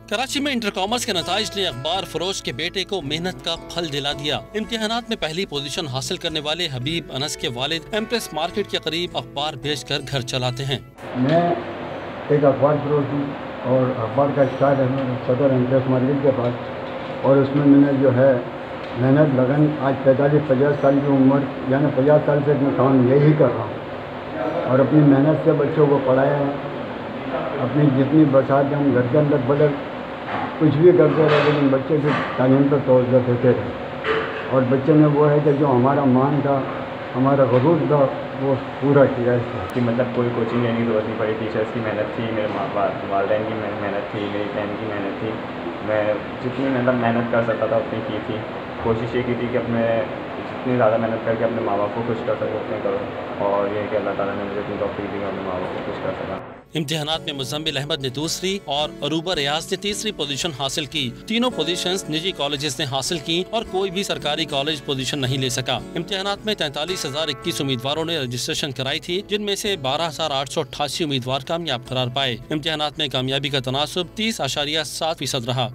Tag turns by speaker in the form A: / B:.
A: कराची में inter commerce के नताइज ने अखबार फरोश के बेटे को मेहनत का फल दिला दिया। इम्तिहानात में पहली पोजीशन हासिल करने वाले हबीब अनस के वालिद एम्प्रेस मार्केट के करीब अखबार बेचकर घर चलाते हैं।
B: मैं एक अखबार फरोश हूँ और अखबार का स्टार है सदर एम्प्रेस मार्केट के पास, और उसमें मैंने जो है मेहनत लगन आज 45-50 साल की उम्र यानी 50 साल से मैं काम यही कर रहा हूँ और अपनी मेहनत से बच्चों को पढ़ाया है। अपनी जितनी बरसात हम घर के अंदर भले कुछ भी करते रहे लेकिन बच्चे की तालीम पर तवज्जो देते रहे, और बच्चे में वो है कि जो हमारा मान था, हमारा गरूर था, वो पूरा किया है।
C: कि मतलब कोई कोचिंग लेने की ज़रूरत नहीं पड़ी, टीचर्स की मेहनत थी, मेरे माँ बाप वालदैन की मेहनत थी, मेरी बहन की मेहनत थी। मैं जितनी मेहनत कर सकता था उतनी की थी। कोशिश ये की थी कि अपने जितनी ज़्यादा मेहनत करके अपने माँ बाप को खुश कर सकूँ उतने करो, और ये कि अल्लाह ताला ने मुझे इतनी तौफीक दी कि अपने माँ बाप को खुश कर सका।
A: इम्तिहानात में मुज़म्मिल अहमद ने दूसरी और अरूबा रियाज ने तीसरी पोजीशन हासिल की। तीनों पोजीशंस निजी कॉलेजेस ने हासिल की और कोई भी सरकारी कॉलेज पोजीशन नहीं ले सका। इम्तिहानात में 43,021 उम्मीदवारों ने रजिस्ट्रेशन कराई थी, जिनमें से 12,888 उम्मीदवार कामयाब करार पाए। इम्तिहानात में कामयाबी का तनासुब 30.7% रहा।